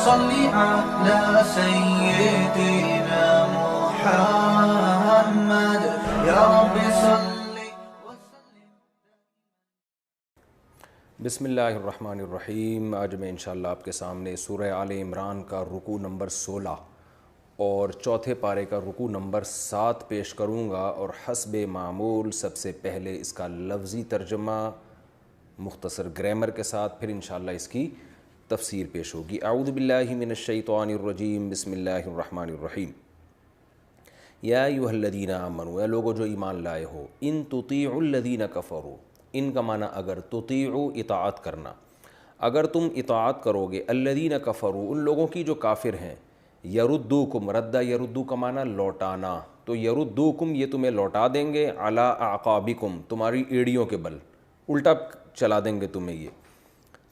صل على سيدنا محمد يا رب صل. بسم اللہ الرحمن الرحیم. آج میں انشاءاللہ آپ کے سامنے سورہ آل عمران کا رکوع نمبر 16 اور چوتھے پارے کا رکوع نمبر 7 پیش کروں گا، اور حسب معمول سب سے پہلے اس کا لفظی ترجمہ مختصر گرامر کے ساتھ، پھر انشاءاللہ اس کی تفسیر پیش ہوگی. اعوذ باللہ من الشیطان الرجیم. بسم اللہ الرحمن الرحیم. یا ایھا الذین آمنوا، اے لوگو جو ایمان لائے ہو، ان تطیعوا الذین کفروا، ان کا معنی اگر، تطیعوا اطاعت کرنا، اگر تم اطاعت کرو گے، الذین کفروا ان لوگوں کی جو کافر ہیں، یردوکم، ردا یردو کا معنی لوٹانا، تو یردوکم یہ تمہیں لوٹا دیں گے، علی اعقابکم تمہاری ایڑیوں کے بل، الٹا چلا دیں گے تمہیں. یہ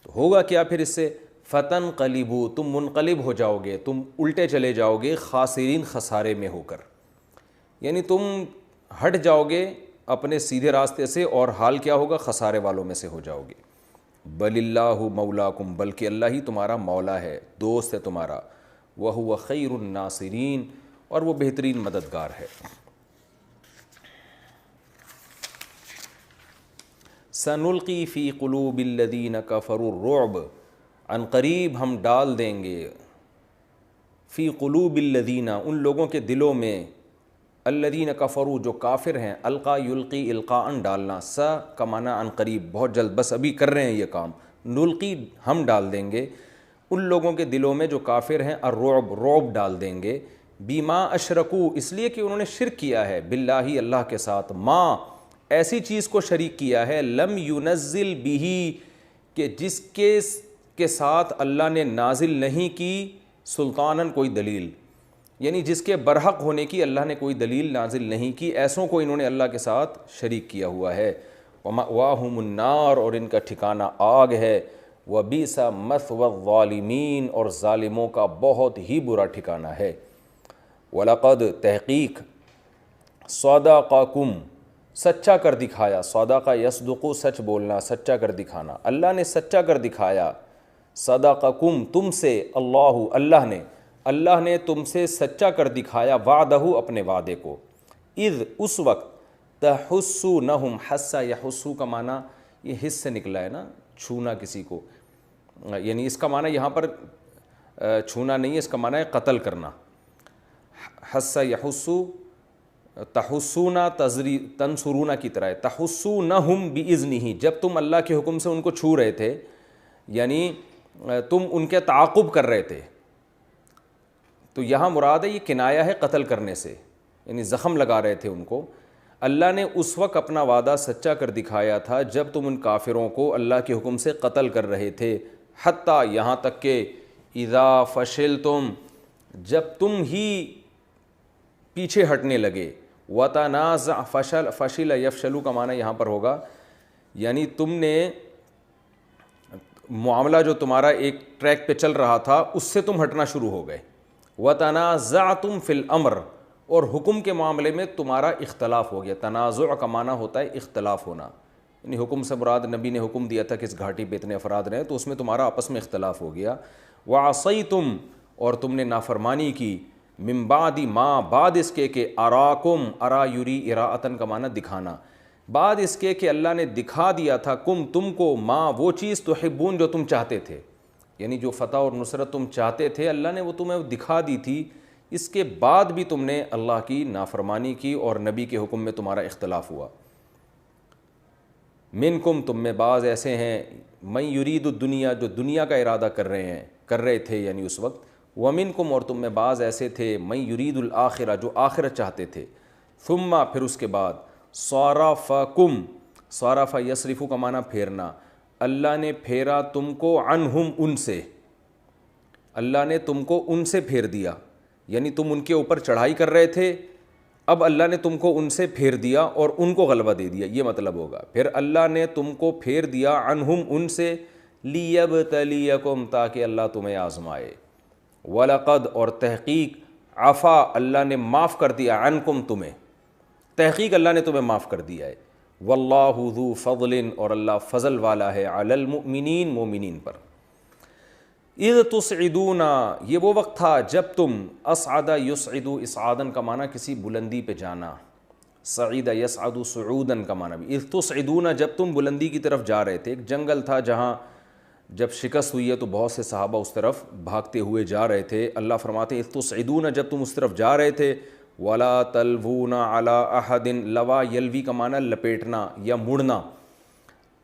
تو ہوگا کیا پھر اس سے؟ فتنقلبوا تم منقلب ہو جاؤ گے، تم الٹے چلے جاؤ گے، خاسرین خسارے میں ہو کر، یعنی تم ہٹ جاؤ گے اپنے سیدھے راستے سے، اور حال کیا ہوگا؟ خسارے والوں میں سے ہو جاؤ گے. بل اللہ مولاکم، بلکہ اللہ ہی تمہارا مولا ہے، دوست ہے تمہارا. وہو خیر الناصرین، اور وہ بہترین مددگار ہے. سنلقی فی قلوب الذین کفروا الرعب، عن قریب ہم ڈال دیں گے، فی قلوب الذین ان لوگوں کے دلوں میں، الذین کفروا جو کافر ہیں، القا یلقی القاء ڈالنا، سا کا معنی عن قریب بہت جلد، بس ابھی کر رہے ہیں یہ کام، نلقی ہم ڈال دیں گے ان لوگوں کے دلوں میں جو کافر ہیں، الرعب رعب ڈال دیں گے، بما اشرکو اس لیے کہ انہوں نے شرک کیا ہے، باللہ اللہ کے ساتھ، ما ایسی چیز کو شریک کیا ہے، لم ینزل بہ کہ جس کے ساتھ اللہ نے نازل نہیں کی، سلطاناً کوئی دلیل، یعنی جس کے برحق ہونے کی اللہ نے کوئی دلیل نازل نہیں کی، ایسوں کو انہوں نے اللہ کے ساتھ شریک کیا ہوا ہے. وَمَأْوَاهُمُ النَّارُ اور ان کا ٹھکانہ آگ ہے. وَبِئْسَ مَثْوَى الظَّالِمِينَ اور ظالموں کا بہت ہی برا ٹھکانہ ہے. وَلَقَدْ تحقیق، صَدَقَكُمْ سچا کر دکھایا، صدقہ یصدق سچ بولنا، سچا کر دکھانا، اللہ نے سچا کر دکھایا، صدقکم تم سے، اللہ نے تم سے سچا کر دکھایا، وعدہ اپنے وعدے کو، اذ اس وقت، تحسونہم، حس یحسو کا معنی یہ حس سے نکلا ہے نا، چھونا کسی کو، یعنی اس کا معنی یہاں پر چھونا نہیں ہے، اس کا معنی ہے قتل کرنا. حس یحسو تحسونا تنصرونا کی طرح ہے، تحسونہم باذنہ جب تم اللہ کے حکم سے ان کو چھو رہے تھے، یعنی تم ان کے تعاقب کر رہے تھے، تو یہاں مراد ہے یہ کنایہ ہے قتل کرنے سے، یعنی زخم لگا رہے تھے ان کو. اللہ نے اس وقت اپنا وعدہ سچا کر دکھایا تھا جب تم ان کافروں کو اللہ کے حکم سے قتل کر رہے تھے، حتیٰ یہاں تک کہ اذا فشلتم جب تم ہی پیچھے ہٹنے لگے، وتنازع فشل یفشلو کا معنی یہاں پر ہوگا، یعنی تم نے معاملہ جو تمہارا ایک ٹریک پہ چل رہا تھا اس سے تم ہٹنا شروع ہو گئے. وتنازعتم فی الامر اور حکم کے معاملے میں تمہارا اختلاف ہو گیا. تنازع کا معنی ہوتا ہے اختلاف ہونا، یعنی حکم سے مراد نبی نے حکم دیا تھا کہ اس گھاٹی پہ اتنے افراد رہیں، تو اس میں تمہارا آپس میں اختلاف ہو گیا. وعصیتم اور تم نے نافرمانی کی، من بعد ما بعد اس کے کہ اراکم، ارا یری اراءتن کا معنی دکھانا، بعد اس کے کہ اللہ نے دکھا دیا تھا کم تم کو، ما وہ چیز تحبون جو تم چاہتے تھے، یعنی جو فتح اور نصرت تم چاہتے تھے اللہ نے وہ تمہیں دکھا دی تھی، اس کے بعد بھی تم نے اللہ کی نافرمانی کی اور نبی کے حکم میں تمہارا اختلاف ہوا. منکم تم میں بعض ایسے ہیں، من یرید الدنیا جو دنیا کا ارادہ کر رہے تھے یعنی اس وقت، ومنکم اور تم میں بعض ایسے تھے، من یرید الآخرہ جو آخرت چاہتے تھے، ثم پھر اس کے بعد، صارفکم، صارف یصرف کا معنی پھیرنا، اللہ نے پھیرا تم کو، عنہم ان سے، اللہ نے تم کو ان سے پھیر دیا، یعنی تم ان کے اوپر چڑھائی کر رہے تھے، اب اللہ نے تم کو ان سے پھیر دیا اور ان کو غلبہ دے دیا، یہ مطلب ہوگا. پھر اللہ نے تم کو پھیر دیا، عنہم ان سے، لیبتلیکم تاکہ اللہ تمہیں آزمائے. وَلَقَدْ اور تحقیق، عفا اللہ نے معاف کر دیا، عنکم تمہیں، تحقیق اللہ نے تمہیں معاف کر دیا ہے. واللہ ذو فضل اور اللہ فضل والا ہے، علی المؤمنین مومنین پر. اذ تصعدون، یہ وہ وقت تھا جب تم، اصعد یصعد، اصعادن کا معنی کسی بلندی پہ جانا، صعید یصعد صعودن کا معنی بھی، اذ تصعدون جب تم بلندی کی طرف جا رہے تھے. ایک جنگل تھا جہاں جب شکست ہوئی ہے تو بہت سے صحابہ اس طرف بھاگتے ہوئے جا رہے تھے. اللہ فرماتے ہیں اذ تصعدون جب تم اس طرف جا رہے تھے، ولا تلوون علی احد، لوا یلوی کا معنی لپیٹنا یا مڑنا،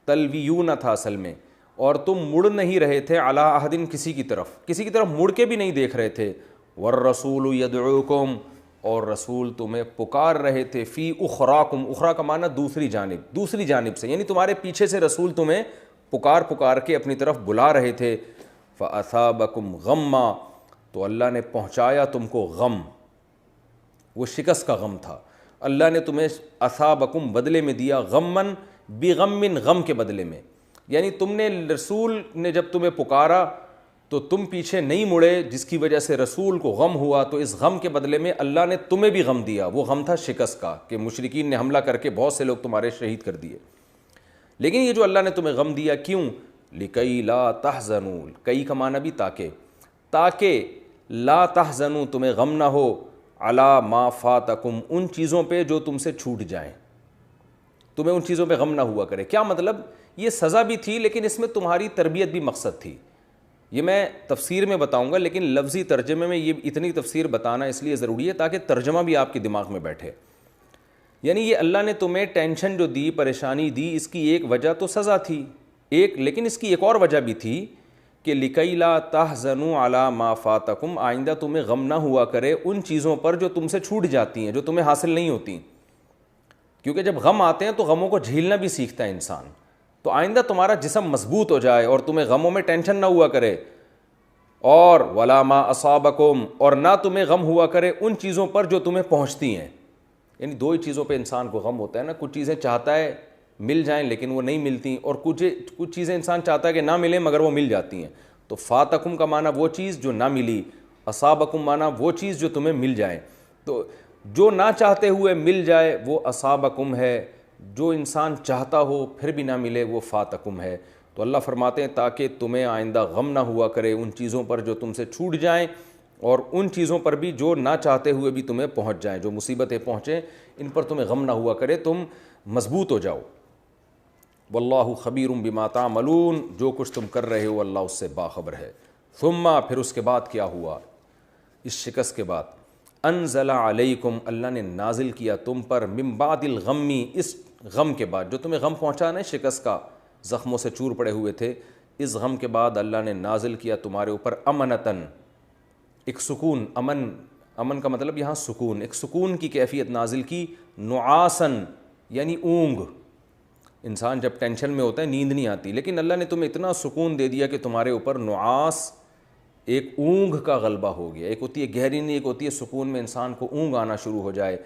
تلویون تھا اصل میں، اور تم مڑ نہیں رہے تھے علی احد کسی کی طرف مڑ کے بھی نہیں دیکھ رہے تھے. والرسول یدعوکم، اور رسول تمہیں پکار رہے تھے، فی اخراکم، اخرا کا معنی دوسری جانب سے، یعنی تمہارے پیچھے سے رسول تمہیں پکار کے اپنی طرف بلا رہے تھے. فاصابکم غما، تو اللہ نے پہنچایا تم کو غم، وہ شکست کا غم تھا. اللہ نے تمہیں اصابکم بدلے میں دیا، غمن بغم، غم کے بدلے میں، یعنی تم نے، رسول نے جب تمہیں پکارا تو تم پیچھے نہیں مڑے، جس کی وجہ سے رسول کو غم ہوا، تو اس غم کے بدلے میں اللہ نے تمہیں بھی غم دیا. وہ غم تھا شکست کا، کہ مشرکین نے حملہ کر کے بہت سے لوگ تمہارے شہید کر دیے. لیکن یہ جو اللہ نے تمہیں غم دیا کیوں؟ لِكَيْ لَا تَحْزَنُوا، کئی کا معنی بھی تاکہ لا تحزنوا، تمہیں غم نہ ہو، علی ما فاتکم، ان چیزوں پہ جو تم سے چھوٹ جائیں، تمہیں ان چیزوں پہ غم نہ ہوا کرے. کیا مطلب؟ یہ سزا بھی تھی لیکن اس میں تمہاری تربیت بھی مقصد تھی. یہ میں تفسیر میں بتاؤں گا، لیکن لفظی ترجمے میں یہ اتنی تفسیر بتانا اس لیے ضروری ہے تاکہ ترجمہ بھی آپ کے دماغ میں بیٹھے. یعنی یہ اللہ نے تمہیں ٹینشن جو دی، پریشانی دی، اس کی ایک وجہ تو سزا تھی لیکن اس کی ایک اور وجہ بھی تھی کہ لِكَيْ لَا تَحْزَنُوا عَلَى مَا فَاتَكُمْ، آئندہ تمہیں غم نہ ہوا کرے ان چیزوں پر جو تم سے چھوٹ جاتی ہیں، جو تمہیں حاصل نہیں ہوتی. کیونکہ جب غم آتے ہیں تو غموں کو جھیلنا بھی سیکھتا ہے انسان. تو آئندہ تمہارا جسم مضبوط ہو جائے اور تمہیں غموں میں ٹینشن نہ ہوا کرے. اور وَلَا مَا أَصَابَكُمْ، اور نہ تمہیں غم ہوا کرے ان چیزوں پر جو تمہیں پہنچتی ہیں. یعنی دو ہی چیزوں پہ انسان کو غم ہوتا ہے نا، کچھ چیزیں چاہتا ہے مل جائیں لیکن وہ نہیں ملتی، اور کچھ چیزیں انسان چاہتا ہے کہ نہ ملیں مگر وہ مل جاتی ہیں. تو فاتکم کا معنی وہ چیز جو نہ ملی، اصابکم معنی وہ چیز جو تمہیں مل جائیں. تو جو نہ چاہتے ہوئے مل جائے وہ اصابکم ہے، جو انسان چاہتا ہو پھر بھی نہ ملے وہ فاتکم ہے. تو اللہ فرماتے ہیں تاکہ تمہیں آئندہ غم نہ ہوا کرے ان چیزوں پر جو تم سے چھوٹ جائیں، اور ان چیزوں پر بھی جو نہ چاہتے ہوئے بھی تمہیں پہنچ جائیں، جو مصیبتیں پہنچیں ان پر تمہیں غم نہ ہوا کرے، تم مضبوط ہو جاؤ. واللہ خبیر بما تعملون، جو کچھ تم کر رہے ہو اللہ اس سے باخبر ہے. ثم، پھر اس کے بعد کیا ہوا؟ اس شکست کے بعد، انزل علیکم، اللہ نے نازل کیا تم پر، من بعد الغم، اس غم کے بعد جو تمہیں غم پہنچا نا، شکست کا، زخموں سے چور پڑے ہوئے تھے، اس غم کے بعد اللہ نے نازل کیا تمہارے اوپر امنتن، ایک سکون. امن کا مطلب یہاں سکون، ایک سکون کی کیفیت نازل کی. نعاسن یعنی اونگ، انسان جب ٹینشن میں ہوتا ہے نیند نہیں آتی، لیکن اللہ نے تمہیں اتنا سکون دے دیا کہ تمہارے اوپر نعاس، ایک اونگ کا غلبہ ہو گیا. ایک ہوتی ہے گہری نیند، ایک ہوتی ہے سکون میں انسان کو اونگ آنا شروع ہو جائے.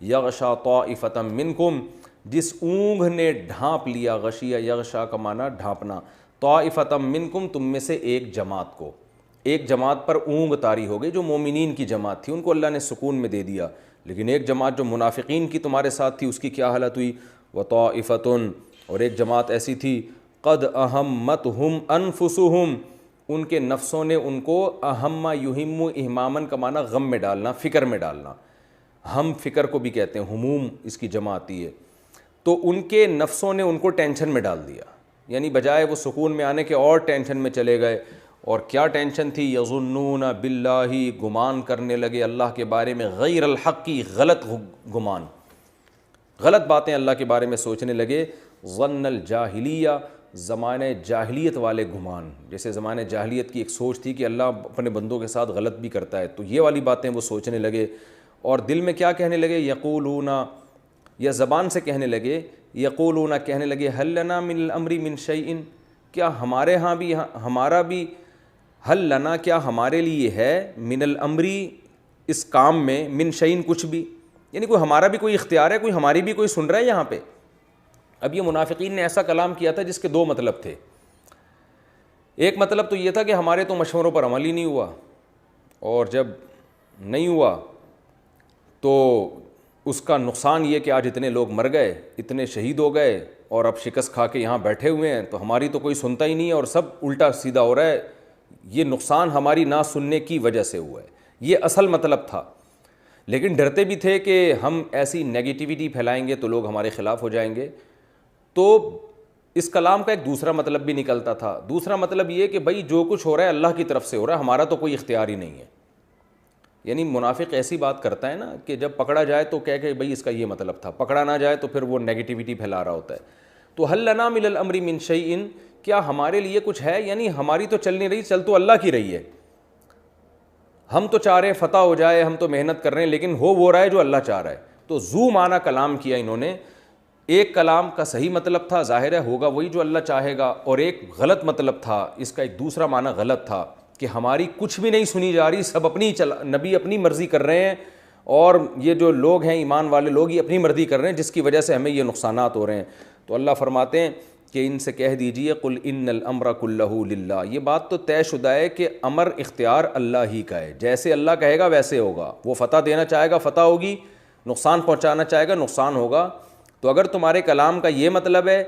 یغشا طائفۃ منکم، جس اونگ نے ڈھانپ لیا، غشیہ یغشا کا معنی ڈھانپنا، طائفۃ منکم، تم میں سے ایک جماعت کو، ایک جماعت پر اونگ طاری ہو گئی جو مومنین کی جماعت تھی، ان کو اللہ نے سکون میں دے دیا. لیکن ایک جماعت جو منافقین کی تمہارے ساتھ تھی اس کی کیا حالت ہوئی؟ وطائفتن، اور ایک جماعت ایسی تھی، قد اہمتہم انفسہم، ان کے نفسوں نے ان کو، اہم یہم اہمامن کا معنی غم میں ڈالنا، فکر میں ڈالنا، ہم فکر کو بھی کہتے ہیں، ہموم اس کی جمع آتی ہے. تو ان کے نفسوں نے ان کو ٹینشن میں ڈال دیا، یعنی بجائے وہ سکون میں آنے کے اور ٹینشن میں چلے گئے. اور کیا ٹینشن تھی؟ یظنون باللہ، گمان کرنے لگے اللہ کے بارے میں، غیر الحق کی، غلط گمان، غلط باتیں اللہ کے بارے میں سوچنے لگے. ظن الجاہلیہ، زمانہ جاہلیت والے گمان، جیسے زمانہ جاہلیت کی ایک سوچ تھی کہ اللہ اپنے بندوں کے ساتھ غلط بھی کرتا ہے، تو یہ والی باتیں وہ سوچنے لگے. اور دل میں کیا کہنے لگے؟ یقولون، یا زبان سے کہنے لگے، یقولون کہنے لگے، حل لنا من الامر من شیء، کیا ہمارے ہاں بھی، ہمارا بھی، حل لنا کیا ہمارے لیے ہے، من الامری اس کام میں، من شیء کچھ بھی، یعنی کوئی ہمارا بھی کوئی اختیار ہے، کوئی ہماری بھی کوئی سن رہا ہے یہاں پہ. اب یہ منافقین نے ایسا کلام کیا تھا جس کے دو مطلب تھے. ایک مطلب تو یہ تھا کہ ہمارے تو مشوروں پر عمل ہی نہیں ہوا، اور جب نہیں ہوا تو اس کا نقصان یہ کہ آج اتنے لوگ مر گئے، اتنے شہید ہو گئے، اور اب شکست کھا کے یہاں بیٹھے ہوئے ہیں، تو ہماری تو کوئی سنتا ہی نہیں ہے، اور سب الٹا سیدھا ہو رہا ہے، یہ نقصان ہماری نہ سننے کی وجہ سے ہوا ہے، یہ اصل مطلب تھا۔ لیکن ڈرتے بھی تھے کہ ہم ایسی نیگیٹیوٹی پھیلائیں گے تو لوگ ہمارے خلاف ہو جائیں گے، تو اس کلام کا ایک دوسرا مطلب بھی نکلتا تھا۔ دوسرا مطلب یہ کہ بھائی جو کچھ ہو رہا ہے اللہ کی طرف سے ہو رہا ہے، ہمارا تو کوئی اختیار ہی نہیں ہے۔ یعنی منافق ایسی بات کرتا ہے نا کہ جب پکڑا جائے تو کہہ کہ بھائی اس کا یہ مطلب تھا، پکڑا نہ جائے تو پھر وہ نیگیٹیوٹی پھیلا رہا ہوتا ہے۔ تو حل لنا من الامر من شیء، کیا ہمارے لیے کچھ ہے؟ یعنی ہماری تو چل نہیں رہی، چل تو اللہ کی رہی ہے۔ ہم تو چاہ رہے ہیں فتح ہو جائے، ہم تو محنت کر رہے ہیں، لیکن ہو رہا ہے جو اللہ چاہ رہا ہے۔ تو ذو معنی کلام کیا انہوں نے۔ ایک کلام کا صحیح مطلب تھا، ظاہر ہے ہوگا وہی جو اللہ چاہے گا، اور ایک غلط مطلب تھا، اس کا ایک دوسرا معنی غلط تھا کہ ہماری کچھ بھی نہیں سنی جا رہی، سب اپنی نبی اپنی مرضی کر رہے ہیں، اور یہ جو لوگ ہیں ایمان والے لوگ یہ اپنی مرضی کر رہے ہیں، جس کی وجہ سے ہمیں یہ نقصانات ہو رہے ہیں۔ تو اللہ فرماتے ہیں کہ ان سے کہہ دیجئے قل ان الامر کلہ للہ، یہ بات تو طے شدہ ہے کہ امر اختیار اللہ ہی کا ہے، جیسے اللہ کہے گا ویسے ہوگا۔ وہ فتح دینا چاہے گا فتح ہوگی، نقصان پہنچانا چاہے گا نقصان ہوگا۔ تو اگر تمہارے کلام کا یہ مطلب ہے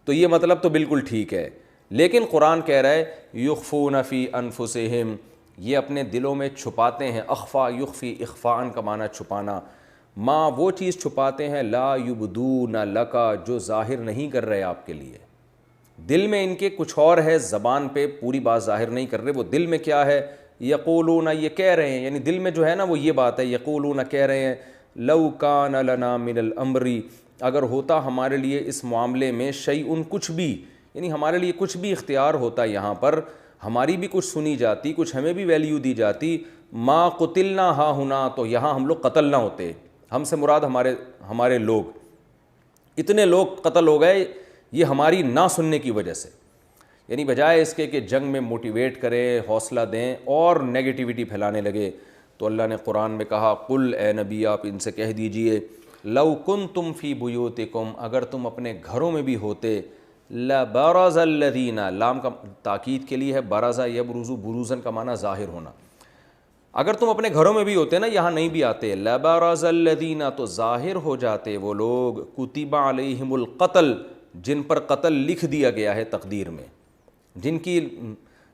تو یہ مطلب تو بالکل ٹھیک ہے، لیکن قرآن کہہ رہا ہے یخفون فی انفسہم، یہ اپنے دلوں میں چھپاتے ہیں۔ اخفا یخفی، اخفاء کا معنی چھپانا، ما وہ چیز چھپاتے ہیں، لا یبدون لکا جو ظاہر نہیں کر رہے آپ کے لیے۔ دل میں ان کے کچھ اور ہے، زبان پہ پوری بات ظاہر نہیں کر رہے، وہ دل میں کیا ہے؟ یقولون، یہ کہہ رہے ہیں، یعنی دل میں جو ہے نا وہ یہ بات ہے، یقولون کہہ رہے ہیں، لو کان لنا من الامر، اگر ہوتا ہمارے لیے اس معاملے میں شیء کچھ بھی، یعنی ہمارے لیے کچھ بھی اختیار ہوتا، یہاں پر ہماری بھی کچھ سنی جاتی، کچھ ہمیں بھی ویلیو دی جاتی، ما قتلنا ہا ہنا، تو یہاں ہم لوگ قتل نہ ہوتے۔ ہم سے مراد ہمارے لوگ، اتنے لوگ قتل ہو گئے یہ ہماری نہ سننے کی وجہ سے۔ یعنی بجائے اس کے کہ جنگ میں موٹیویٹ کریں، حوصلہ دیں، اور نیگیٹیوٹی پھیلانے لگے، تو اللہ نے قرآن میں کہا قل، اے نبی آپ ان سے کہہ دیجئے، لو کنتم فی بیوتکم، اگر تم اپنے گھروں میں بھی ہوتے، لبرز الذین، لام کا تاکید کے لیے ہے، برز یبرز، بروزن کا معنی ظاہر ہونا، اگر تم اپنے گھروں میں بھی ہوتے نا، یہاں نہیں بھی آتے، لبرز الذین، تو ظاہر ہو جاتے وہ لوگ، کتب علیہم القتل، جن پر قتل لکھ دیا گیا ہے تقدیر میں،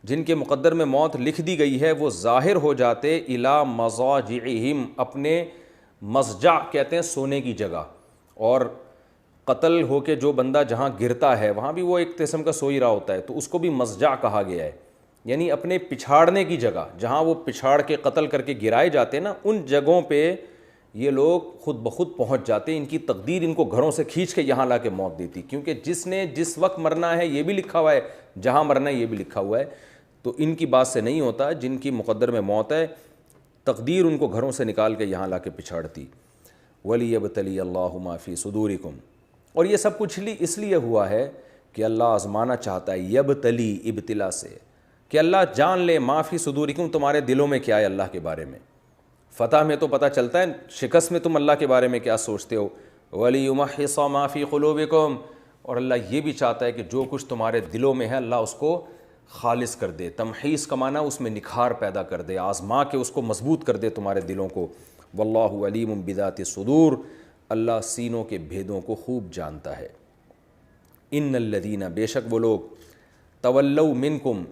جن کے مقدر میں موت لکھ دی گئی ہے، وہ ظاہر ہو جاتے، الی مضاجعہم، اپنے مضجع کہتے ہیں سونے کی جگہ، اور قتل ہو کے جو بندہ جہاں گرتا ہے وہاں بھی وہ ایک قسم کا سو ہی رہا ہوتا ہے، تو اس کو بھی مضجع کہا گیا ہے، یعنی اپنے پچھاڑنے کی جگہ، جہاں وہ پچھاڑ کے قتل کر کے گرائے جاتے نا، ان جگہوں پہ یہ لوگ خود بخود پہنچ جاتے، ان کی تقدیر ان کو گھروں سے کھینچ کے یہاں لا کے موت دیتی، کیونکہ جس نے جس وقت مرنا ہے یہ بھی لکھا ہوا ہے، جہاں مرنا ہے یہ بھی لکھا ہوا ہے، تو ان کی بات سے نہیں ہوتا، جن کی مقدر میں موت ہے تقدیر ان کو گھروں سے نکال کے یہاں لا کے پچھاڑتی۔ وَلِيَبْتَلِيَ اللَّهُ مَا فِي صُدُورِكُمْ، اور یہ سب کچھ اس لیے ہوا ہے کہ اللہ آزمانا چاہتا ہے، یبتلی ابتلا سے، کہ اللہ جان لے ما فی صدورکم، تمہارے دلوں میں کیا ہے اللہ کے بارے میں۔ فتح میں تو پتہ چلتا ہے، شکست میں تم اللہ کے بارے میں کیا سوچتے ہو۔ وَلِيُمَحِّصَ مَا فِي قُلُوبِكُمْ، اور اللہ یہ بھی چاہتا ہے کہ جو کچھ تمہارے دلوں میں ہے اللہ اس کو خالص کر دے، تمحیص کا معنی اس میں نکھار پیدا کر دے، آزما کے اس کو مضبوط کر دے تمہارے دلوں کو۔ واللہ علیم بذات الصدور، اللہ سینوں کے بھیدوں کو خوب جانتا ہے۔ ان الذین، بے شک وہ لوگ، تولوا منکم،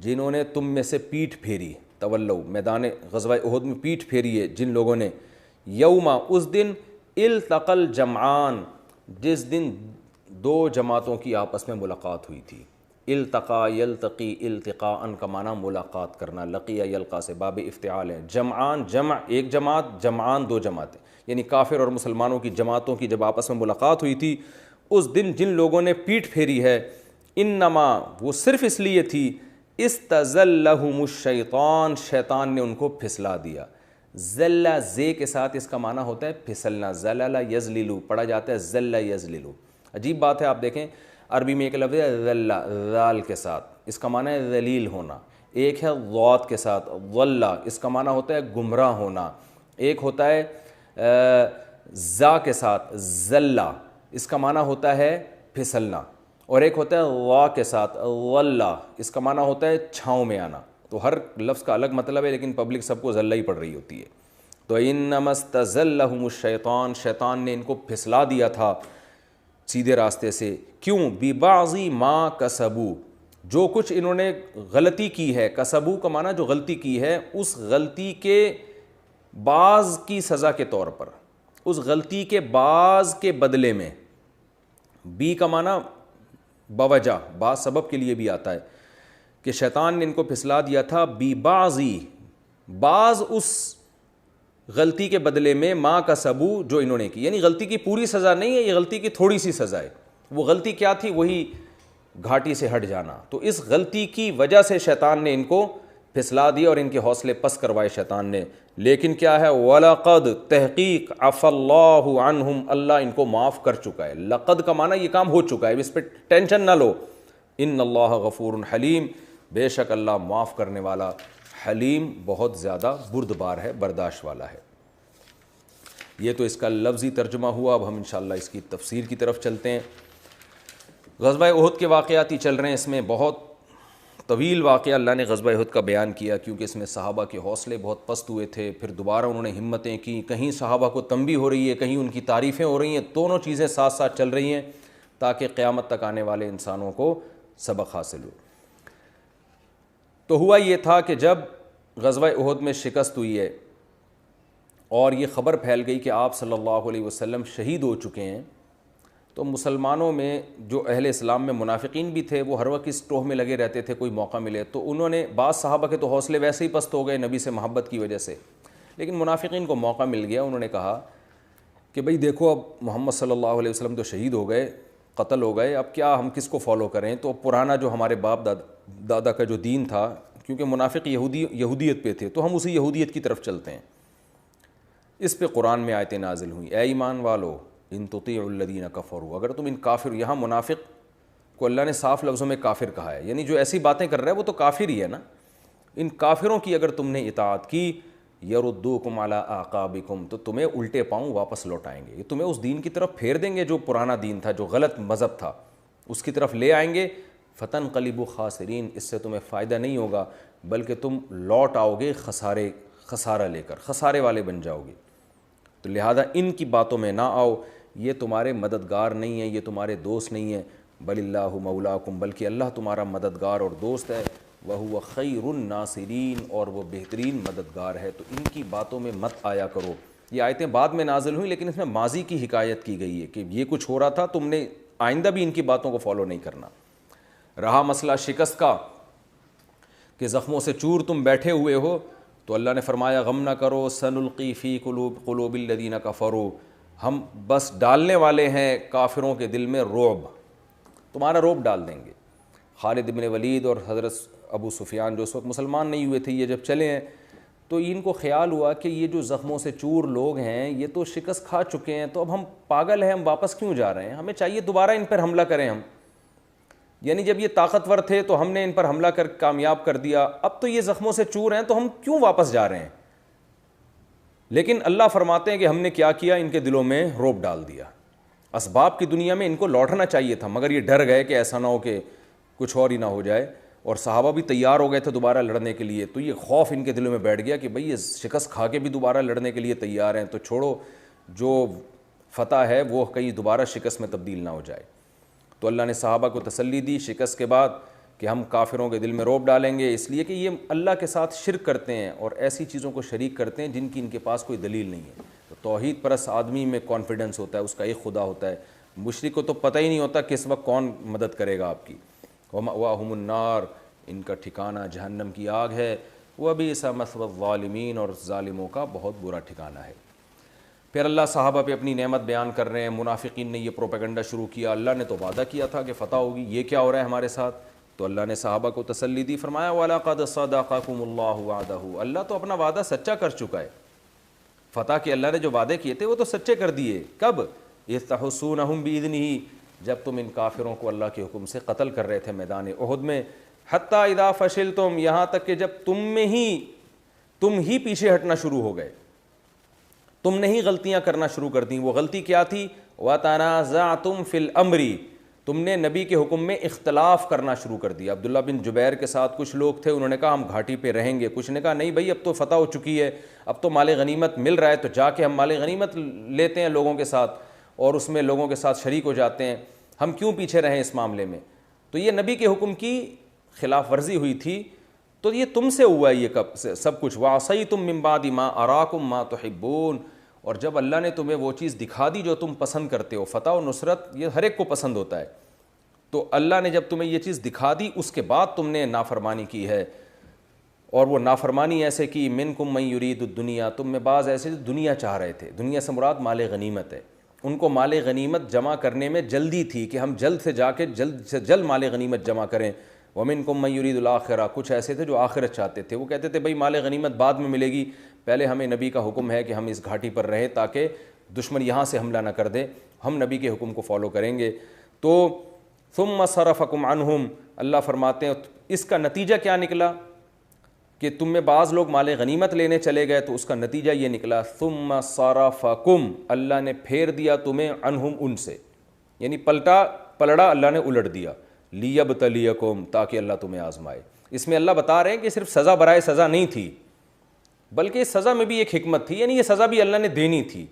جنہوں نے تم میں سے پیٹھ پھیری، تولوا میدان غزوہ احد میں پیٹھ پھیری ہے جن لوگوں نے، یوم، اس دن، التقى الجمعان، جس دن دو جماعتوں کی آپس میں ملاقات ہوئی تھی۔ التقا یلتقی التقاء کا معنی ملاقات کرنا، لقیہ یلقا سے باب افتعال ہے۔ جمعان، جمع ایک جماعت، جمعان دو جماعتیں، یعنی کافر اور مسلمانوں کی جماعتوں کی جب آپس میں ملاقات ہوئی تھی، اس دن جن لوگوں نے پیٹھ پھیری ہے، انما، وہ صرف اس لیے تھی، استزلہم الشیطان، شیطان نے ان کو پھسلا دیا۔ زلہ، زے کے ساتھ اس کا معنی ہوتا ہے پھسلنا، زلل یزللو پڑھا جاتا ہے، زل یزللو۔ عجیب بات ہے، آپ دیکھیں عربی میں ایک لفظ ہے ذلہ، ذال کے ساتھ، اس کا معنی ہے ذلیل ہونا، ایک ہے ضاد کے ساتھ ضلہ، اس کا معنی ہوتا ہے گمراہ ہونا، ایک ہوتا ہے زا کے ساتھ ذلہ، اس کا معنی ہوتا ہے پھسلنا، اور ایک ہوتا ہے وا کے ساتھ ضلہ، اس کا معنی ہوتا ہے چھاؤں میں آنا۔ تو ہر لفظ کا الگ مطلب ہے، لیکن پبلک سب کو ذلہ ہی پڑھ رہی ہوتی ہے۔ تو انما استزلہم الشیطان، شیطان نے ان کو پھسلا دیا تھا سیدھے راستے سے، کیوں؟ ببعض ما کسبوا، جو کچھ انہوں نے غلطی کی ہے، کسبو کا معنی جو غلطی کی ہے، اس غلطی کے بعض کی سزا کے طور پر، اس غلطی کے بعض کے بدلے میں، بی کا معنی بوجہ، بعض سبب کے لیے بھی آتا ہے کہ شیطان نے ان کو پھسلا دیا تھا، بی بعضی، بعض اس غلطی کے بدلے میں، ماں کا سبو جو انہوں نے کی، یعنی غلطی کی پوری سزا نہیں ہے، یہ غلطی کی تھوڑی سی سزا ہے۔ وہ غلطی کیا تھی؟ وہی گھاٹی سے ہٹ جانا۔ تو اس غلطی کی وجہ سے شیطان نے ان کو پھسلا دیا اور ان کے حوصلے پست کروائے شیطان نے۔ لیکن کیا ہے؟ وَلَقَدْ، تحقیق، عَفَى اللَّهُ عَنْهُمْ، اللہ ان کو معاف کر چکا ہے۔ لقد کا معنی یہ کام ہو چکا ہے، اس پہ ٹینشن نہ لو۔ ان اللہ غفور حلیم، بے شک اللہ معاف کرنے والا، حلیم بہت زیادہ بردبار ہے، برداشت والا ہے۔ یہ تو اس کا لفظی ترجمہ ہوا، اب ہم انشاءاللہ اس کی تفسیر کی طرف چلتے ہیں۔ غزوہ احد کے واقعات ہی چل رہے ہیں، اس میں بہت طویل واقعہ اللہ نے غزوہ احد کا بیان کیا، کیونکہ اس میں صحابہ کے حوصلے بہت پست ہوئے تھے، پھر دوبارہ انہوں نے ہمتیں کی، کہیں صحابہ کو تنبیہ ہو رہی ہے، کہیں ان کی تعریفیں ہو رہی ہیں، دونوں چیزیں ساتھ ساتھ چل رہی ہیں تاکہ قیامت تک آنے والے انسانوں کو سبق حاصل ہو۔ تو ہوا یہ تھا کہ جب غزوہ احد میں شکست ہوئی ہے اور یہ خبر پھیل گئی کہ آپ صلی اللہ علیہ وسلم شہید ہو چکے ہیں، تو مسلمانوں میں جو اہل اسلام میں منافقین بھی تھے، وہ ہر وقت اس ٹوہ میں لگے رہتے تھے کوئی موقع ملے تو انہوں نے، بعض صحابہ کے تو حوصلے ویسے ہی پست ہو گئے نبی سے محبت کی وجہ سے، لیکن منافقین کو موقع مل گیا، انہوں نے کہا کہ بھئی دیکھو اب محمد صلی اللہ علیہ وسلم تو شہید ہو گئے، قتل ہو گئے، اب کیا ہم کس کو فالو کریں؟ تو پرانا جو ہمارے باپ دادا کا جو دین تھا، کیونکہ منافق یہودیت پہ تھے، تو ہم اسی یہودیت کی طرف چلتے ہیں۔ اس پہ قرآن میں آیتیں نازل ہوئیں، اے ایمان والو ان تطیعوا الذین کفروا، اگر تم ان کافر، یہاں منافق کو اللہ نے صاف لفظوں میں کافر کہا ہے، یعنی جو ایسی باتیں کر رہا ہے وہ تو کافر ہی ہے نا، ان کافروں کی اگر تم نے اطاعت کی، یردوکم علی اعقابکم، تو تمہیں الٹے پاؤں واپس لوٹائیں گے، یہ تمہیں اس دین کی طرف پھیر دیں گے جو پرانا دین تھا، جو غلط مذہب تھا، اس کی طرف لے آئیں گے، فتنقلبوا خاسرین، اس سے تمہیں فائدہ نہیں ہوگا بلکہ تم لوٹ آؤ گے خسارہ لے کر، خسارے والے بن جاؤ گے۔ تو لہذا ان کی باتوں میں نہ آؤ، یہ تمہارے مددگار نہیں ہیں، یہ تمہارے دوست نہیں ہیں، بل اللہ مولاکم، بلکہ اللہ تمہارا مددگار اور دوست ہے، وہو خیر الناصرین، اور وہ بہترین مددگار ہے، تو ان کی باتوں میں مت آیا کرو۔ یہ آیتیں بعد میں نازل ہوئیں، لیکن اس میں ماضی کی حکایت کی گئی ہے کہ یہ کچھ ہو رہا تھا، تم نے آئندہ بھی ان کی باتوں کو فالو نہیں کرنا۔ رہا مسئلہ شکست کا کہ زخموں سے چور تم بیٹھے ہوئے ہو، تو اللہ نے فرمایا غم نہ کرو، سنلقی فی قلوب الذین کفروا، ہم بس ڈالنے والے ہیں کافروں کے دل میں رعب، تمہارا رعب ڈال دیں گے۔ خالد بن ولید اور حضرت ابو سفیان جو اس وقت مسلمان نہیں ہوئے تھے، یہ جب چلے ہیں تو ان کو خیال ہوا کہ یہ جو زخموں سے چور لوگ ہیں یہ تو شکست کھا چکے ہیں، تو اب ہم پاگل ہیں، ہم واپس کیوں جا رہے ہیں، ہمیں چاہیے دوبارہ ان پر حملہ کریں ہم، یعنی جب یہ طاقتور تھے تو ہم نے ان پر حملہ کر کامیاب کر دیا، اب تو یہ زخموں سے چور ہیں تو ہم کیوں واپس جا رہے ہیں؟ لیکن اللہ فرماتے ہیں کہ ہم نے کیا کیا، ان کے دلوں میں رعب ڈال دیا۔ اسباب کی دنیا میں ان کو لوٹنا چاہیے تھا، مگر یہ ڈر گئے کہ ایسا نہ ہو کہ کچھ اور ہی نہ ہو جائے، اور صحابہ بھی تیار ہو گئے تھے دوبارہ لڑنے کے لیے، تو یہ خوف ان کے دلوں میں بیٹھ گیا کہ بھئی یہ شکست کھا کے بھی دوبارہ لڑنے کے لیے تیار ہیں، تو چھوڑو، جو فتح ہے وہ کہیں دوبارہ شکست میں تبدیل نہ ہو جائے۔ تو اللہ نے صحابہ کو تسلی دی شکست کے بعد کہ ہم کافروں کے دل میں رعب ڈالیں گے، اس لیے کہ یہ اللہ کے ساتھ شرک کرتے ہیں اور ایسی چیزوں کو شریک کرتے ہیں جن کی ان کے پاس کوئی دلیل نہیں ہے۔ تو توحید پرست آدمی میں کانفیڈنس ہوتا ہے، اس کا ایک خدا ہوتا ہے، مشرک کو تو پتہ ہی نہیں ہوتا کس وقت کون مدد کرے گا آپ کی۔ وَمَأْوَاهُمُ النَّارُ، ان کا ٹھکانہ جہنم کی آگ ہے، وَبِئْسَ مَثْوَى الظَّالِمِينَ، اور ظالموں کا بہت برا ٹھکانہ ہے۔ پھر اللہ صحابہ پہ اپنی نعمت بیان کر رہے ہیں، منافقین نے یہ پروپیگنڈا شروع کیا، اللہ نے تو وعدہ کیا تھا کہ فتح ہوگی، یہ کیا ہو رہا ہے ہمارے ساتھ؟ تو اللہ نے صحابہ کو تسلی دی، فرمایا وَلَقَدْ صَدَقَكُمُ اللَّهُ وَعْدَهُ، اللہ تو اپنا وعدہ سچا کر چکا ہے، فتح کے اللہ نے جو وعدے کیے تھے وہ تو سچے کر دیے۔ کب؟ اذ تحسونہم بإذنہ، جب تم ان کافروں کو اللہ کے حکم سے قتل کر رہے تھے میدان احد میں، حتی اذا فشلتم، یہاں تک کہ جب تم ہی پیچھے ہٹنا شروع ہو گئے، تم نے ہی غلطیاں کرنا شروع کر دیں۔ وہ غلطی کیا تھی؟ وَتَنَازَعْتُمْ فِي الْأَمْرِ، تم نے نبی کے حکم میں اختلاف کرنا شروع کر دیا۔ عبداللہ بن جبیر کے ساتھ کچھ لوگ تھے، انہوں نے کہا ہم گھاٹی پہ رہیں گے، کچھ نے کہا نہیں بھائی اب تو فتح ہو چکی ہے، اب تو مال غنیمت مل رہا ہے، تو جا کے ہم مال غنیمت لیتے ہیں لوگوں کے ساتھ اور اس میں لوگوں کے ساتھ شریک ہو جاتے ہیں، ہم کیوں پیچھے رہیں اس معاملے میں؟ تو یہ نبی کے حکم کی خلاف ورزی ہوئی تھی تو یہ تم سے ہوا ہے یہ کب سے سب کچھ. وَعَصَيْتُم مِّن بَعْدِ مَا أَرَاكُم مَّا تُحِبُّونَ, اور جب اللہ نے تمہیں وہ چیز دکھا دی جو تم پسند کرتے ہو. فتح و نصرت یہ ہر ایک کو پسند ہوتا ہے, تو اللہ نے جب تمہیں یہ چیز دکھا دی اس کے بعد تم نے نافرمانی کی ہے, اور وہ نافرمانی ایسے کی منکم من یرید الدنیا, تم میں بعض ایسے دنیا چاہ رہے تھے. دنیا سے مراد مال غنیمت ہے, ان کو مال غنیمت جمع کرنے میں جلدی تھی کہ ہم جلد سے جا کے جلد سے جلد مال غنیمت جمع کریں. ومنکم من یرید الآخرہ, کچھ ایسے تھے جو آخرت چاہتے تھے. وہ کہتے تھے بھئی مال غنیمت بعد میں ملے گی, پہلے ہمیں نبی کا حکم ہے کہ ہم اس گھاٹی پر رہیں تاکہ دشمن یہاں سے حملہ نہ کر دے, ہم نبی کے حکم کو فالو کریں گے. تو ثم صرفکم عنہم, اللہ فرماتے ہیں اس کا نتیجہ کیا نکلا کہ تم میں بعض لوگ مال غنیمت لینے چلے گئے, تو اس کا نتیجہ یہ نکلا ثم صرفکم, اللہ نے پھیر دیا تمہیں عنہم, ان سے, یعنی پلڑا اللہ نے الٹ دیا. لیبتلیکم, تاکہ اللہ تمہیں آزمائے. اس میں اللہ بتا رہے ہیں کہ صرف سزا برائے سزا نہیں تھی, بلکہ اس سزا میں بھی ایک حکمت تھی, یعنی یہ سزا بھی اللہ نے دینی تھی.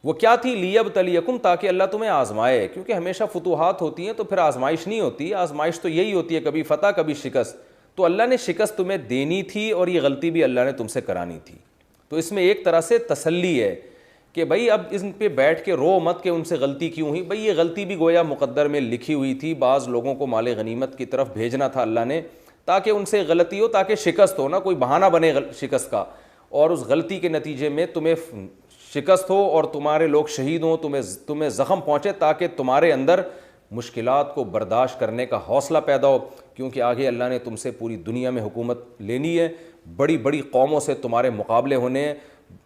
وہ کیا تھی؟ لیبتلیکم, تاکہ اللہ تمہیں آزمائے. کیونکہ ہمیشہ فتوحات ہوتی ہیں تو پھر آزمائش نہیں ہوتی, آزمائش تو یہی ہوتی ہے, کبھی فتح کبھی شکست. تو اللہ نے شکست تمہیں دینی تھی اور یہ غلطی بھی اللہ نے تم سے کرانی تھی. تو اس میں ایک طرح سے تسلی ہے کہ بھائی اب ان پہ بیٹھ کے رو مت کہ ان سے غلطی کیوں ہوئی. بھائی یہ غلطی بھی گویا مقدر میں لکھی ہوئی تھی, بعض لوگوں کو مال غنیمت کی طرف بھیجنا تھا اللہ نے تاکہ ان سے غلطی ہو, تاکہ شکست ہو, نہ کوئی بہانہ بنے شکست کا, اور اس غلطی کے نتیجے میں تمہیں شکست ہو اور تمہارے لوگ شہید ہوں, تمہیں زخم پہنچے, تاکہ تمہارے اندر مشکلات کو برداشت کرنے کا حوصلہ پیدا ہو. کیونکہ آگے اللہ نے تم سے پوری دنیا میں حکومت لینی ہے, بڑی بڑی قوموں سے تمہارے مقابلے ہونے ہیں,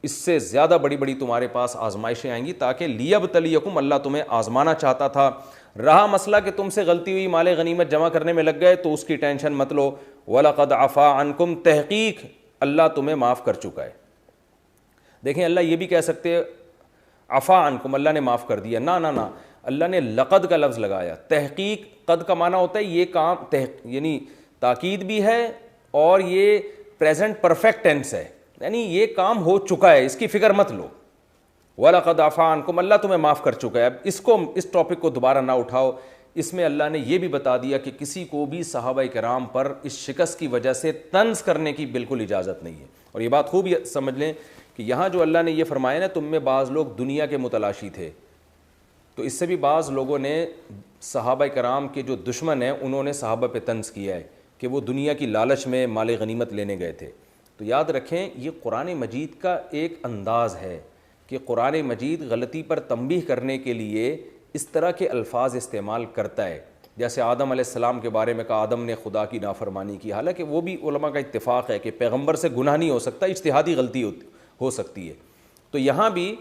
اس سے زیادہ بڑی بڑی تمہارے پاس آزمائشیں آئیں گی, تاکہ لیبتلیکم, اللہ تمہیں آزمانا چاہتا تھا. رہا مسئلہ کہ تم سے غلطی ہوئی, مال غنیمت جمع کرنے میں لگ گئے, تو اس کی ٹینشن مت لو. وَلَقَدْ عَفَا عَنْكُمْ, تحقیق اللہ تمہیں معاف کر چکا ہے. دیکھیں اللہ یہ بھی کہہ سکتے عفا عنکم, اللہ نے معاف کر دیا, نہ اللہ نے لقد کا لفظ لگایا. تحقیق, قد کا معنی ہوتا ہے یہ کام, یعنی تاکید بھی ہے اور یہ پریزنٹ پرفیکٹ ٹینس ہے, یعنی یہ کام ہو چکا ہے, اس کی فکر مت لو. وَلَقَدْ عَفَا عَنْكُمْ, اللہ تمہیں معاف کر چکا ہے. اب اس ٹاپک کو دوبارہ نہ اٹھاؤ. اس میں اللہ نے یہ بھی بتا دیا کہ کسی کو بھی صحابہ کرام پر اس شکست کی وجہ سے طنز کرنے کی بالکل اجازت نہیں ہے. اور یہ بات خوب سمجھ لیں کہ یہاں جو اللہ نے یہ فرمایا نا, تم میں بعض لوگ دنیا کے متلاشی تھے, تو اس سے بھی بعض لوگوں نے صحابہ کرام کے جو دشمن ہیں انہوں نے صحابہ پہ طنز کیا ہے کہ وہ دنیا کی لالچ میں مال غنیمت لینے گئے تھے. تو یاد رکھیں یہ قرآن مجید کا ایک انداز ہے کہ قرآن مجید غلطی پر تنبیہ کرنے کے لیے اس طرح کے الفاظ استعمال کرتا ہے. جیسے آدم علیہ السلام کے بارے میں کہا آدم نے خدا کی نافرمانی کی, حالانکہ وہ بھی علماء کا اتفاق ہے کہ پیغمبر سے گناہ نہیں ہو سکتا, اجتہادی غلطی ہو سکتی ہے. تو یہاں بھی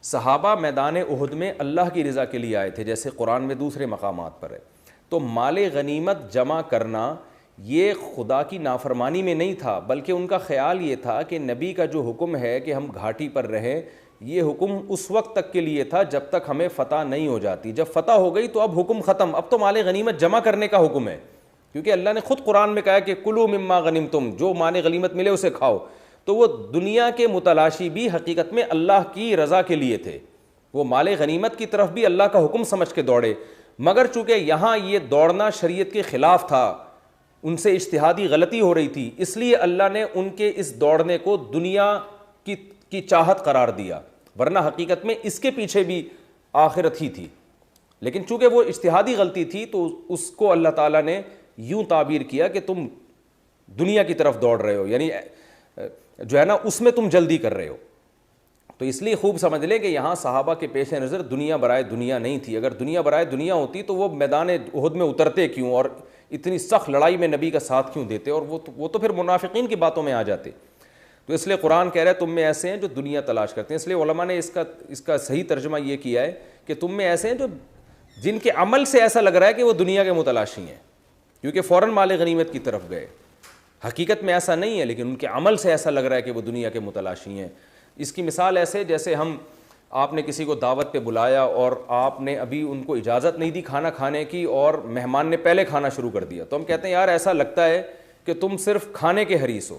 صحابہ میدان احد میں اللہ کی رضا کے لیے آئے تھے, جیسے قرآن میں دوسرے مقامات پر ہے. تو مال غنیمت جمع کرنا یہ خدا کی نافرمانی میں نہیں تھا, بلکہ ان کا خیال یہ تھا کہ نبی کا جو حکم ہے کہ ہم گھاٹی پر رہیں, یہ حکم اس وقت تک کے لیے تھا جب تک ہمیں فتح نہیں ہو جاتی. جب فتح ہو گئی تو اب حکم ختم, اب تو مال غنیمت جمع کرنے کا حکم ہے, کیونکہ اللہ نے خود قرآن میں کہا کہ کلوا مما غنمتم, جو مال غنیمت ملے اسے کھاؤ. تو وہ دنیا کے متلاشی بھی حقیقت میں اللہ کی رضا کے لیے تھے, وہ مال غنیمت کی طرف بھی اللہ کا حکم سمجھ کے دوڑے. مگر چونکہ یہاں یہ دوڑنا شریعت کے خلاف تھا, ان سے اجتہادی غلطی ہو رہی تھی, اس لیے اللہ نے ان کے اس دوڑنے کو دنیا کی چاہت قرار دیا, ورنہ حقیقت میں اس کے پیچھے بھی آخرت ہی تھی. لیکن چونکہ وہ اجتہادی غلطی تھی تو اس کو اللہ تعالیٰ نے یوں تعبیر کیا کہ تم دنیا کی طرف دوڑ رہے ہو, یعنی جو ہے نا اس میں تم جلدی کر رہے ہو. تو اس لیے خوب سمجھ لیں کہ یہاں صحابہ کے پیش نظر دنیا برائے دنیا نہیں تھی. اگر دنیا برائے دنیا ہوتی تو وہ میدان احد میں اترتے کیوں, اور اتنی سخت لڑائی میں نبی کا ساتھ کیوں دیتے, اور وہ تو پھر منافقین کی باتوں میں آ جاتے. تو اس لیے قرآن کہہ رہا ہے تم میں ایسے ہیں جو دنیا تلاش کرتے ہیں. اس لیے علماء نے اس کا صحیح ترجمہ یہ کیا ہے کہ تم میں ایسے ہیں جو جن کے عمل سے ایسا لگ رہا ہے کہ وہ دنیا کے متلاشی ہیں, کیونکہ فوراً مال غنیمت کی طرف گئے. حقیقت میں ایسا نہیں ہے, لیکن ان کے عمل سے ایسا لگ رہا ہے کہ وہ دنیا کے متلاشی ہیں. اس کی مثال ایسے جیسے آپ نے کسی کو دعوت پہ بلایا اور آپ نے ابھی ان کو اجازت نہیں دی کھانا کھانے کی, اور مہمان نے پہلے کھانا شروع کر دیا. تو ہم کہتے ہیں یار ایسا لگتا ہے کہ تم صرف کھانے کے حریص ہو.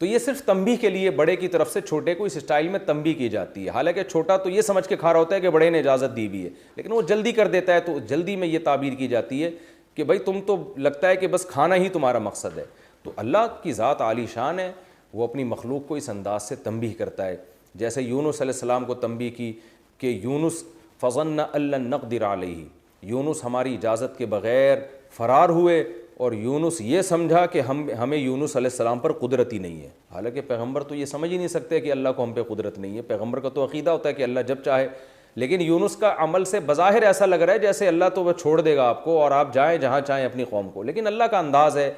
تو یہ صرف تنبیہ کے لیے بڑے کی طرف سے چھوٹے کو اس اسٹائل میں تنبیہ کی جاتی ہے. حالانکہ چھوٹا تو یہ سمجھ کے کھا رہا ہوتا ہے کہ بڑے نے اجازت دی ہوئی ہے, لیکن وہ جلدی کر دیتا ہے, تو جلدی میں یہ تعبیر کی جاتی ہے کہ بھائی تم تو لگتا ہے کہ بس کھانا ہی تمہارا مقصد ہے. تو اللہ کی ذات عالی شان ہے, وہ اپنی مخلوق کو اس انداز سے تنبیہ کرتا ہے. جیسے یونس علیہ السلام کو تنبیہ کی کہ یونس فظن ان لن نقدر علیہ, یونس ہماری اجازت کے بغیر فرار ہوئے, اور یونس یہ سمجھا کہ ہمیں یونس علیہ السلام پر قدرت ہی نہیں ہے. حالانکہ پیغمبر تو یہ سمجھ ہی نہیں سکتے کہ اللہ کو ہم پہ قدرت نہیں ہے. پیغمبر کا تو عقیدہ ہوتا ہے کہ اللہ جب چاہے, لیکن یونس کا عمل سے بظاہر ایسا لگ رہا ہے جیسے اللہ تو وہ چھوڑ دے گا آپ کو اور آپ جائیں جہاں چاہیں اپنی قوم کو, لیکن اللہ کا انداز ہے,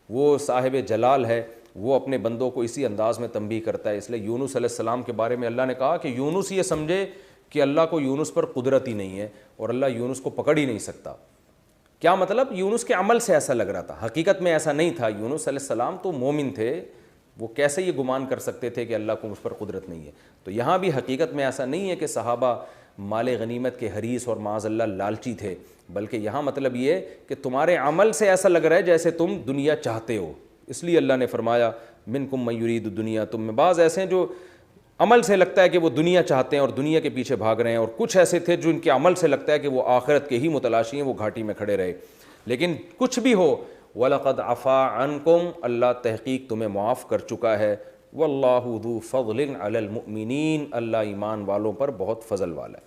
وہ صاحب جلال ہے, وہ اپنے بندوں کو اسی انداز میں تنبیہ کرتا ہے. اس لیے یونس علیہ السلام کے بارے میں اللہ نے کہا کہ یونس یہ سمجھے کہ اللہ کو یونس پر قدرت ہی نہیں ہے اور اللہ یونس کو پکڑ ہی نہیں سکتا. کیا مطلب؟ یونس کے عمل سے ایسا لگ رہا تھا, حقیقت میں ایسا نہیں تھا. یونس علیہ السلام تو مومن تھے, وہ کیسے یہ گمان کر سکتے تھے کہ اللہ کو مجھ پر قدرت نہیں ہے. تو یہاں بھی حقیقت میں ایسا نہیں ہے کہ صحابہ مال غنیمت کے حریص اور معاذ اللہ لالچی تھے, بلکہ یہاں مطلب یہ کہ تمہارے عمل سے ایسا لگ رہا ہے جیسے تم دنیا چاہتے ہو. اس لیے اللہ نے فرمایا منکم من یرید الدنیا, تم میں بعض ایسے ہیں جو عمل سے لگتا ہے کہ وہ دنیا چاہتے ہیں اور دنیا کے پیچھے بھاگ رہے ہیں, اور کچھ ایسے تھے جو ان کے عمل سے لگتا ہے کہ وہ آخرت کے ہی متلاشی ہیں, وہ گھاٹی میں کھڑے رہے. لیکن کچھ بھی ہو, وَلَقَدْ عَفَا عَنْكُمْ, اللہ تحقیق تمہیں معاف کر چکا ہے. وَاللَّهُ ذُو فَضْلٍ عَلَى الْمُؤْمِنِينَ, اللہ ایمان والوں پر بہت فضل والا ہے.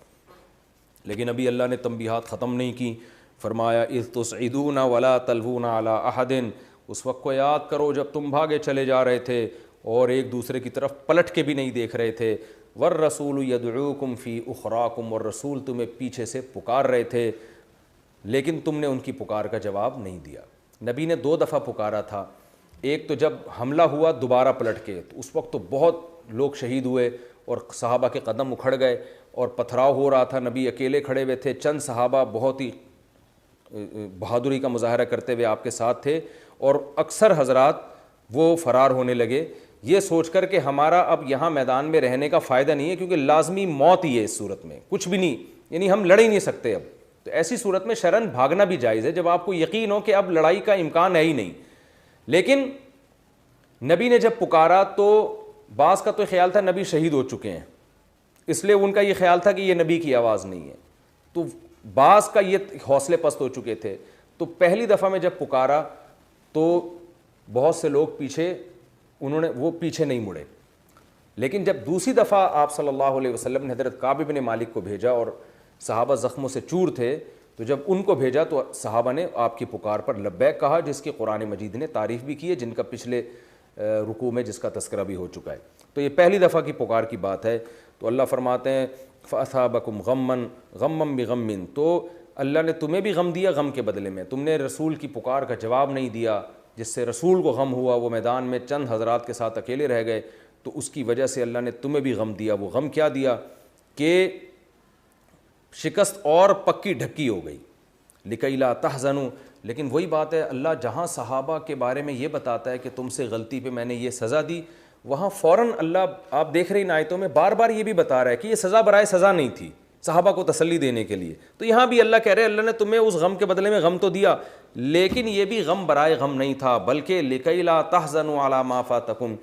لیکن ابھی اللہ نے تنبیہات ختم نہیں کی. فرمایا اِذْ تُصْعِدُونَ وَلَا تَلْوُونَ عَلَىٰ أَحَدٍ, اس وقت کو یاد کرو جب تم بھاگے چلے جا رہے تھے اور ایک دوسرے کی طرف پلٹ کے بھی نہیں دیکھ رہے تھے. وَالرَّسُولُ يَدْعُوكُمْ فِي أُخْرَاكُمْ, اور رسول تمہیں پیچھے سے پکار رہے تھے لیکن تم نے ان کی پکار کا جواب نہیں دیا. نبی نے 2 دفعہ پکارا تھا, ایک تو جب حملہ ہوا دوبارہ پلٹ کے, تو اس وقت تو بہت لوگ شہید ہوئے اور صحابہ کے قدم اکھڑ گئے اور پتھراؤ ہو رہا تھا. نبی اکیلے کھڑے ہوئے تھے, چند صحابہ بہت ہی بہادری کا مظاہرہ کرتے ہوئے آپ کے ساتھ تھے, اور اکثر حضرات وہ فرار ہونے لگے یہ سوچ کر کہ ہمارا اب یہاں میدان میں رہنے کا فائدہ نہیں ہے, کیونکہ لازمی موت ہی ہے اس صورت میں, کچھ بھی نہیں, یعنی ہم لڑ ہی نہیں سکتے اب. تو ایسی صورت میں شرعاً بھاگنا بھی جائز ہے جب آپ کو یقین ہو کہ اب لڑائی کا امکان ہے ہی نہیں. لیکن نبی نے جب پکارا تو بعض کا تو خیال تھا نبی شہید ہو چکے ہیں, اس لیے ان کا یہ خیال تھا کہ یہ نبی کی آواز نہیں ہے. تو بعض کا یہ حوصلے پست ہو چکے تھے. تو پہلی دفعہ میں جب پکارا تو بہت سے لوگ پیچھے, وہ پیچھے نہیں مڑے. لیکن جب دوسری دفعہ آپ صلی اللہ علیہ وسلم نے حضرت کعب بن مالک کو بھیجا اور صحابہ زخموں سے چور تھے, تو جب ان کو بھیجا تو صحابہ نے آپ کی پکار پر لبیک کہا, جس کی قرآن مجید نے تعریف بھی کی ہے, جن کا پچھلے رکوع میں جس کا تذکرہ بھی ہو چکا ہے. تو یہ پہلی دفعہ کی پکار کی بات ہے. تو اللہ فرماتے ہیں فَأَثَابَكُمْ غَمًّا غَمًّا بِغَمٍّ, تو اللہ نے تمہیں بھی غم دیا غم کے بدلے میں. تم نے رسول کی پکار کا جواب نہیں دیا, جس سے رسول کو غم ہوا, وہ میدان میں چند حضرات کے ساتھ اکیلے رہ گئے, تو اس کی وجہ سے اللہ نے تمہیں بھی غم دیا. وہ غم کیا دیا کہ شکست اور پکی ڈھکی ہو گئی. لِكَيْ لَا تَحْزَنُوا, لیکن وہی بات ہے, اللہ جہاں صحابہ کے بارے میں یہ بتاتا ہے کہ تم سے غلطی پہ میں نے یہ سزا دی, وہاں فوراً اللہ آپ دیکھ رہے ان آیتوں میں بار بار یہ بھی بتا رہا ہے کہ یہ سزا برائے سزا نہیں تھی, صحابہ کو تسلی دینے کے لیے. تو یہاں بھی اللہ کہہ رہے اللہ نے تمہیں اس غم کے بدلے میں غم تو دیا, لیکن یہ بھی غم برائے غم نہیں تھا, بلکہ لِكَيْ لَا تَحْزَنُوا عَلَىٰ مَا فَاتَكُمْ,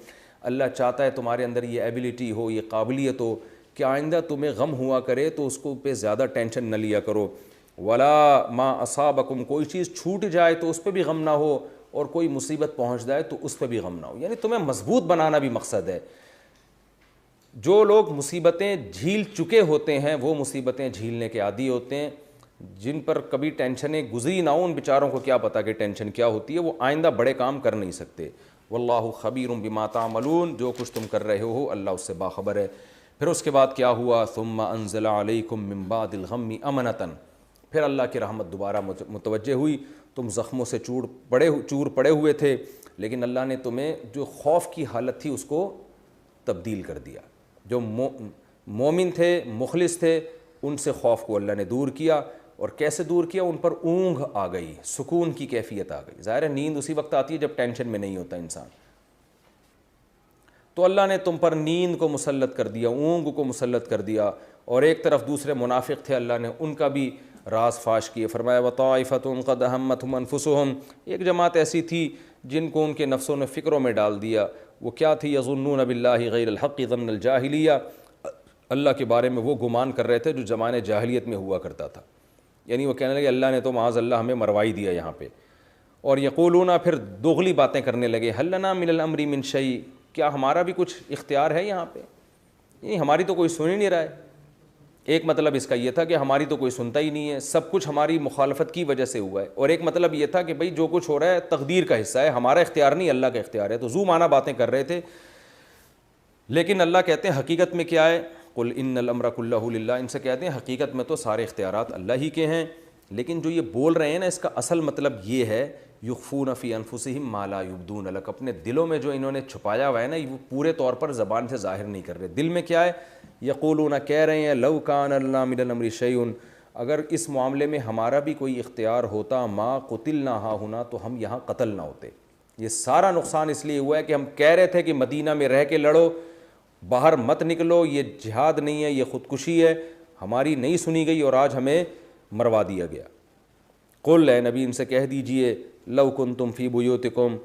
اللہ چاہتا ہے تمہارے اندر یہ ایبیلٹی ہو, یہ قابلیت ہو کہ آئندہ تمہیں غم ہوا کرے تو اس کو پہ زیادہ ٹینشن نہ لیا کرو. وَلَا مَا أَصَابَكُمْ, کوئی چیز چھوٹ جائے تو اس پہ بھی غم نہ ہو, اور کوئی مصیبت پہنچ جائے تو اس پہ بھی غم نہ ہو. یعنی تمہیں مضبوط بنانا بھی مقصد ہے. جو لوگ مصیبتیں جھیل چکے ہوتے ہیں وہ مصیبتیں جھیلنے کے عادی ہوتے ہیں. جن پر کبھی ٹینشنیں گزری نہ ہوں ان بیچاروں کو کیا پتہ کہ ٹینشن کیا ہوتی ہے, وہ آئندہ بڑے کام کر نہیں سکتے. واللہ خبیر بما تعملون, جو کچھ تم کر رہے ہو اللہ اس سے باخبر ہے. پھر اس کے بعد کیا ہوا, ثم انزل علیکم من بعد الغم امنۃ, پھر اللہ کی رحمت دوبارہ متوجہ ہوئی. تم زخموں سے چور پڑے ہوئے تھے, لیکن اللہ نے تمہیں جو خوف کی حالت تھی اس کو تبدیل کر دیا. جو مومن تھے, مخلص تھے, ان سے خوف کو اللہ نے دور کیا. اور کیسے دور کیا, ان پر اونگ آ گئی, سکون کی کیفیت آ گئی. ظاہر ہے نیند اسی وقت آتی ہے جب ٹینشن میں نہیں ہوتا انسان. تو اللہ نے تم پر نیند کو مسلط کر دیا, اونگ کو مسلط کر دیا. اور ایک طرف دوسرے منافق تھے, اللہ نے ان کا بھی راز فاش کیے. فرمایا وَطَائِفَةٌ قَدْ أَهَمَّتْهُمْ أَنفُسُهُمْ, ایک جماعت ایسی تھی جن کو ان کے نفسوں نے فکروں میں ڈال دیا. وہ کیا تھی, يَظُنُّونَ بِاللَّهِ غَيْرَ الْحَقِّ ظَنَّ الْجَاهِلِيَّةِ, اللہ کے بارے میں وہ گمان کر رہے تھے جو زمانے جاہلیت میں ہوا کرتا تھا. یعنی وہ کہنے لگے اللہ نے تو معاذ اللہ ہمیں مروائی دیا یہاں پہ. اور یقولون پھر دوغلی باتیں کرنے لگے حل لنا من الامر من شیء, کیا ہمارا بھی کچھ اختیار ہے یہاں پہ, یعنی ہماری تو کوئی سن ہی نہیں رہا ہے. ایک مطلب اس کا یہ تھا کہ ہماری تو کوئی سنتا ہی نہیں ہے, سب کچھ ہماری مخالفت کی وجہ سے ہوا ہے. اور ایک مطلب یہ تھا کہ بھئی جو کچھ ہو رہا ہے تقدیر کا حصہ ہے, ہمارا اختیار نہیں اللہ کا اختیار ہے. تو زو معنی باتیں کر رہے تھے. لیکن اللہ کہتے ہیں حقیقت میں کیا ہے, قل ان الامر کلہ للہ, ان سے کہتے ہیں حقیقت میں تو سارے اختیارات اللہ ہی کے ہیں. لیکن جو یہ بول رہے ہیں نا, اس کا اصل مطلب یہ ہے یخفون فی انفسہم ما لا یبدون لک, اپنے دلوں میں جو انہوں نے چھپایا ہوا ہے نا وہ پورے طور پر زبان سے ظاہر نہیں کر رہے. دل میں کیا ہے, یقولون کہہ رہے ہیں لو کان لنا من الامر شیء, اگر اس معاملے میں ہمارا بھی کوئی اختیار ہوتا ما قتلنا ہا ہونا, تو ہم یہاں قتل نہ ہوتے. یہ سارا نقصان اس لیے ہوا ہے کہ ہم کہہ رہے تھے کہ مدینہ میں رہ کے لڑو, باہر مت نکلو, یہ جہاد نہیں ہے, یہ خودکشی ہے. ہماری نہیں سنی گئی اور آج ہمیں مروا دیا گیا. قل, اے نبی ان سے کہہ دیجئے لو کنتم فی بیوتکم,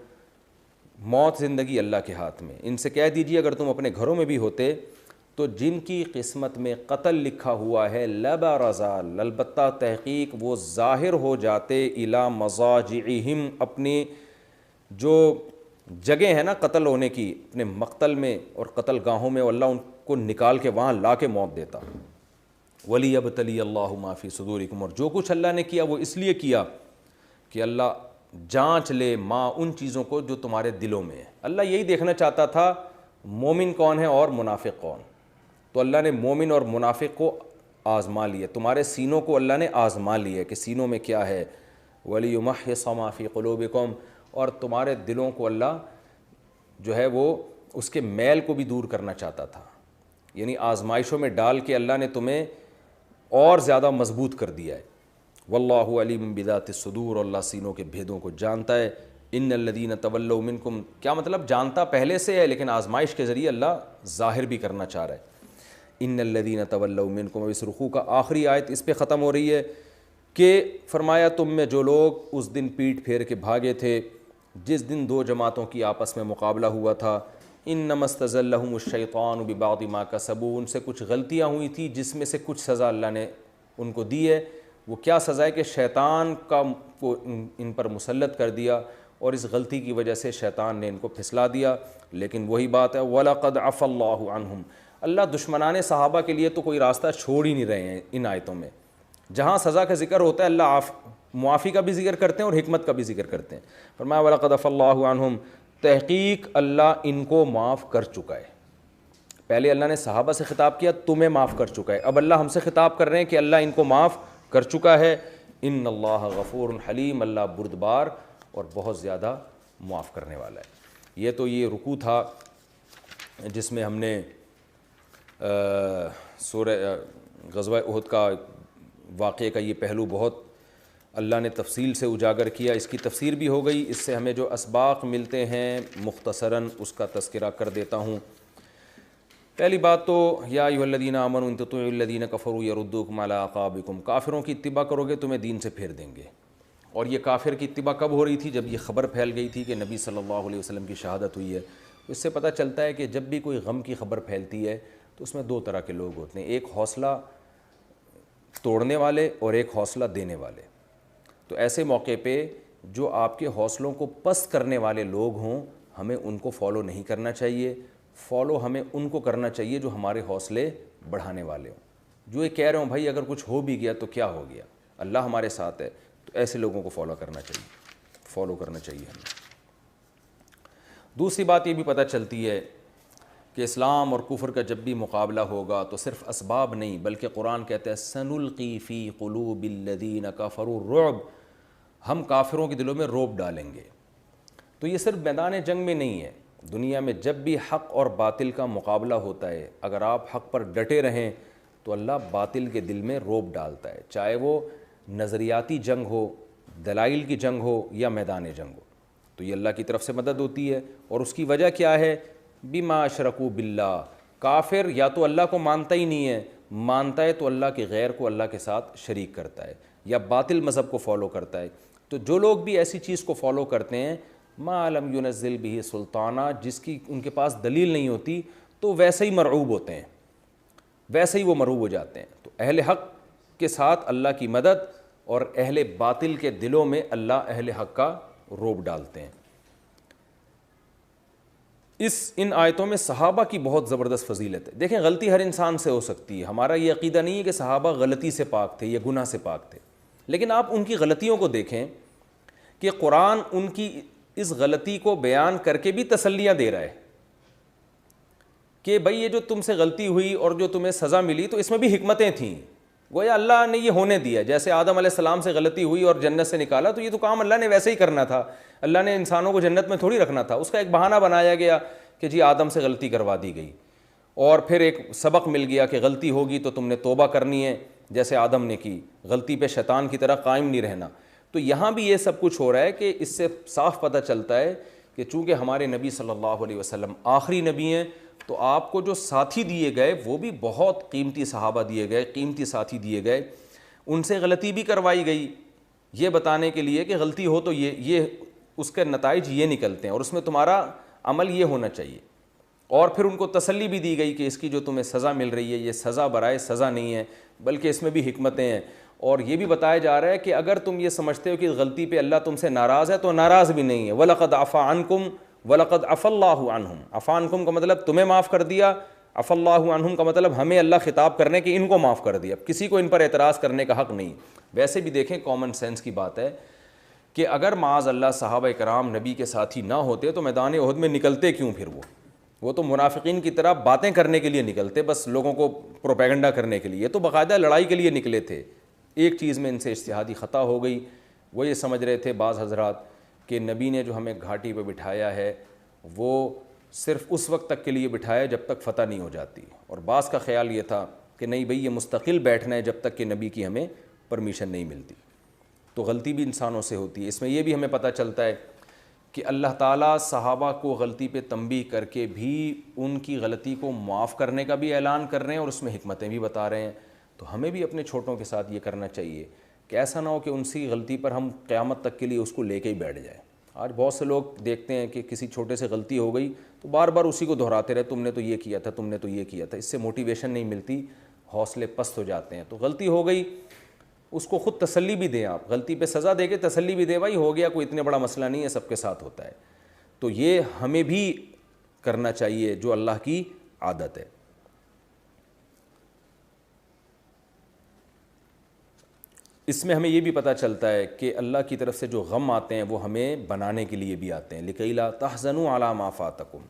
موت زندگی اللہ کے ہاتھ میں. ان سے کہہ دیجئے اگر تم اپنے گھروں میں بھی ہوتے تو جن کی قسمت میں قتل لکھا ہوا ہے لبرزا, البتہ تحقیق وہ ظاہر ہو جاتے, الی مضاجعہم, اپنی جو جگہ ہے نا قتل ہونے کی, اپنے مقتل میں اور قتل گاہوں میں, اللہ ان کو نکال کے وہاں لا کے موت دیتا. وَلِيَبْتَلِيَ اللَّهُ مَا فِي صُدُورِكُمْ, اور جو کچھ اللہ نے کیا وہ اس لیے کیا کہ اللہ جانچ لے ماں ان چیزوں کو جو تمہارے دلوں میں ہے. اللہ یہی دیکھنا چاہتا تھا مومن کون ہے اور منافق کون. تو اللہ نے مومن اور منافق کو آزما لیا, تمہارے سینوں کو اللہ نے آزما لیا کہ سینوں میں کیا ہے. وَلِيُمَحِّصَ مَا فِي قُلُوبِكُمْ, اور تمہارے دلوں کو اللہ جو ہے وہ اس کے میل کو بھی دور کرنا چاہتا تھا. یعنی آزمائشوں میں ڈال کے اللہ نے تمہیں اور زیادہ مضبوط کر دیا ہے. واللہ علیم بذات الصدور, اللہ سینوں کے بھیدوں کو جانتا ہے. ان الذین تولوا منکم, کیا مطلب جانتا پہلے سے ہے لیکن آزمائش کے ذریعے اللہ ظاہر بھی کرنا چاہ رہا ہے. ان الذین تولوا منکم, اس رکوع کا آخری آیت اس پہ ختم ہو رہی ہے کہ فرمایا تم میں جو لوگ اس دن پیٹ پھیر کے بھاگے تھے جس دن دو جماعتوں کی آپس میں مقابلہ ہوا تھا. انما استزلهم الشیطان ببعض ما کسبوا, ان سے کچھ غلطیاں ہوئی تھی جس میں سے کچھ سزا اللہ نے ان کو دی ہے. وہ کیا سزا ہے کہ شیطان کو ان پر مسلط کر دیا اور اس غلطی کی وجہ سے شیطان نے ان کو پھسلا دیا. لیکن وہی بات ہے وَلَقَدْ عَفَى اللَّهُ عَنْهُمْ, اللہ دشمنان صحابہ کے لیے تو کوئی راستہ چھوڑ ہی نہیں رہے ہیں ان آیتوں میں. جہاں سزا کا ذکر ہوتا ہے اللہ معافی کا بھی ذکر کرتے ہیں اور حکمت کا بھی ذکر کرتے ہیں. فرمایا وَلَقَدْ عَفَى اللَّهُ عَنْهُمْ, تحقیق اللہ ان کو معاف کر چکا ہے. پہلے اللہ نے صحابہ سے خطاب کیا تمہیں معاف کر چکا ہے, اب اللہ ہم سے خطاب کر رہے ہیں کہ اللہ ان کو معاف کر چکا ہے. ان اللہ غفور حلیم, اللہ بردبار اور بہت زیادہ معاف کرنے والا ہے. یہ رکوع تھا جس میں ہم نے سورہ غزوہ احد کا واقعے کا یہ پہلو بہت اللہ نے تفصیل سے اجاگر کیا. اس کی تفسیر بھی ہو گئی, اس سے ہمیں جو اسباق ملتے ہیں مختصراً اس کا تذکرہ کر دیتا ہوں. پہلی بات تو یا ایھا الذین آمنوا ان تطیعوا الذین کفروا یردوکم علی اعقابکم, کافروں کی اتباع کرو گے تمہیں دین سے پھیر دیں گے. اور یہ کافر کی اتباع کب ہو رہی تھی؟ جب یہ خبر پھیل گئی تھی کہ نبی صلی اللہ علیہ وسلم کی شہادت ہوئی ہے. اس سے پتہ چلتا ہے کہ جب بھی کوئی غم کی خبر پھیلتی ہے تو اس میں دو طرح کے لوگ ہوتے ہیں, ایک حوصلہ توڑنے والے اور ایک حوصلہ دینے والے. تو ایسے موقع پہ جو آپ کے حوصلوں کو پست کرنے والے لوگ ہوں ہمیں ان کو فالو نہیں کرنا چاہیے. فالو ہمیں ان کو کرنا چاہیے جو ہمارے حوصلے بڑھانے والے ہوں, جو یہ کہہ رہے ہوں بھائی اگر کچھ ہو بھی گیا تو کیا ہو گیا, اللہ ہمارے ساتھ ہے. تو ایسے لوگوں کو فالو کرنا چاہیے ہمیں. دوسری بات یہ بھی پتہ چلتی ہے کہ اسلام اور کفر کا جب بھی مقابلہ ہوگا تو صرف اسباب نہیں بلکہ قرآن کہتا ہے سنلقی فی قلوب الذین کفروا الرعب, ہم کافروں کے دلوں میں رعب ڈالیں گے. تو یہ صرف میدان جنگ میں نہیں ہے, دنیا میں جب بھی حق اور باطل کا مقابلہ ہوتا ہے اگر آپ حق پر ڈٹے رہیں تو اللہ باطل کے دل میں رعب ڈالتا ہے, چاہے وہ نظریاتی جنگ ہو, دلائل کی جنگ ہو یا میدان جنگ ہو. تو یہ اللہ کی طرف سے مدد ہوتی ہے. اور اس کی وجہ کیا ہے؟ بما اشرکوا باللہ, کافر یا تو اللہ کو مانتا ہی نہیں ہے, مانتا ہے تو اللہ کے غیر کو اللہ کے ساتھ شریک کرتا ہے یا باطل مذہب کو فالو کرتا ہے. تو جو لوگ بھی ایسی چیز کو فالو کرتے ہیں ما لم ينزل به سلطانہ, جس کی ان کے پاس دلیل نہیں ہوتی, تو ویسے ہی مرعوب ہوتے ہیں, ویسے ہی وہ مرعوب ہو جاتے ہیں. تو اہل حق کے ساتھ اللہ کی مدد اور اہل باطل کے دلوں میں اللہ اہل حق کا رعب ڈالتے ہیں۔ ان آیتوں میں صحابہ کی بہت زبردست فضیلت ہے۔ دیکھیں غلطی ہر انسان سے ہو سکتی ہے، ہمارا یہ عقیدہ نہیں ہے کہ صحابہ غلطی سے پاک تھے یا گناہ سے پاک تھے، لیکن آپ ان کی غلطیوں کو دیکھیں کہ قرآن ان کی اس غلطی کو بیان کر کے بھی تسلیاں دے رہا ہے کہ بھئی یہ جو تم سے غلطی ہوئی اور جو تمہیں سزا ملی تو اس میں بھی حکمتیں تھیں، گویا اللہ نے یہ ہونے دیا۔ جیسے آدم علیہ السلام سے غلطی ہوئی اور جنت سے نکالا تو یہ تو کام اللہ نے ویسے ہی کرنا تھا، اللہ نے انسانوں کو جنت میں تھوڑی رکھنا تھا، اس کا ایک بہانہ بنایا گیا کہ جی آدم سے غلطی کروا دی گئی، اور پھر ایک سبق مل گیا کہ غلطی ہوگی تو تم نے توبہ کرنی ہے جیسے آدم نے کی، غلطی پہ شیطان کی طرح قائم نہیں رہنا۔ تو یہاں بھی یہ سب کچھ ہو رہا ہے کہ اس سے صاف پتہ چلتا ہے کہ چونکہ ہمارے نبی صلی اللہ علیہ وسلم آخری نبی ہیں تو آپ کو جو ساتھی دیے گئے وہ بھی بہت قیمتی صحابہ دیے گئے، قیمتی ساتھی دیے گئے، ان سے غلطی بھی کروائی گئی یہ بتانے کے لیے کہ غلطی ہو تو یہ اس کے نتائج یہ نکلتے ہیں اور اس میں تمہارا عمل یہ ہونا چاہیے۔ اور پھر ان کو تسلی بھی دی گئی کہ اس کی جو تمہیں سزا مل رہی ہے یہ سزا برائے سزا نہیں ہے بلکہ اس میں بھی حکمتیں ہیں، اور یہ بھی بتایا جا رہا ہے کہ اگر تم یہ سمجھتے ہو کہ غلطی پہ اللہ تم سے ناراض ہے تو ناراض بھی نہیں ہے۔ وَلَقَدْ عَفَا عَنْكُمْ وَلَقَدْ عَفَا اللَّهُ عَنْهُمْ، عَفَا عَنْكُمْ کا مطلب تمہیں معاف کر دیا، عَفَا اللَّهُ عَنْهُمْ کا مطلب ہمیں اللہ خطاب کرنے کہ ان کو معاف کر دیا، کسی کو ان پر اعتراض کرنے کا حق نہیں۔ ویسے بھی دیکھیں کامن سینس کی بات ہے کہ اگر معاذ اللہ صحابہ کرام نبی کے ساتھی نہ ہوتے تو میدان احد میں نکلتے کیوں؟ پھر وہ تو منافقین کی طرح باتیں کرنے کے لیے نکلتے، بس لوگوں کو پروپیگنڈا کرنے کے لیے، تو باقاعدہ لڑائی کے لیے نکلے تھے۔ ایک چیز میں ان سے اجتہادی خطا ہو گئی، وہ یہ سمجھ رہے تھے بعض حضرات کہ نبی نے جو ہمیں گھاٹی پہ بٹھایا ہے وہ صرف اس وقت تک کے لیے بٹھایا جب تک فتح نہیں ہو جاتی، اور بعض کا خیال یہ تھا کہ نہیں بھئی یہ مستقل بیٹھنا ہے جب تک کہ نبی کی ہمیں پرمیشن نہیں ملتی۔ تو غلطی بھی انسانوں سے ہوتی ہے۔ اس میں یہ بھی ہمیں پتہ چلتا ہے کہ اللہ تعالیٰ صحابہ کو غلطی پہ تنبیہ کر کے بھی ان کی غلطی کو معاف کرنے کا بھی اعلان کر رہے ہیں اور اس میں حکمتیں بھی بتا رہے ہیں۔ تو ہمیں بھی اپنے چھوٹوں کے ساتھ یہ کرنا چاہیے کہ ایسا نہ ہو کہ ان سی غلطی پر ہم قیامت تک کے لیے اس کو لے کے ہی بیٹھ جائیں۔ آج بہت سے لوگ دیکھتے ہیں کہ کسی چھوٹے سے غلطی ہو گئی تو بار بار اسی کو دہراتے رہے، تم نے تو یہ کیا تھا، تم نے تو یہ کیا تھا، اس سے موٹیویشن نہیں ملتی، حوصلے پست ہو جاتے ہیں۔ تو غلطی ہو گئی اس کو خود تسلی بھی دیں، آپ غلطی پہ سزا دے کے تسلی بھی دیں، بھائی ہو گیا، کوئی اتنے بڑا مسئلہ نہیں ہے، سب کے ساتھ ہوتا ہے۔ تو یہ ہمیں بھی کرنا چاہیے جو اللہ کی عادت ہے۔ اس میں ہمیں یہ بھی پتہ چلتا ہے کہ اللہ کی طرف سے جو غم آتے ہیں وہ ہمیں بنانے کے لیے بھی آتے ہیں۔ لِكَيْ لَا تَحْزَنُوا عَلَىٰ مَا فَاتَكُمْ،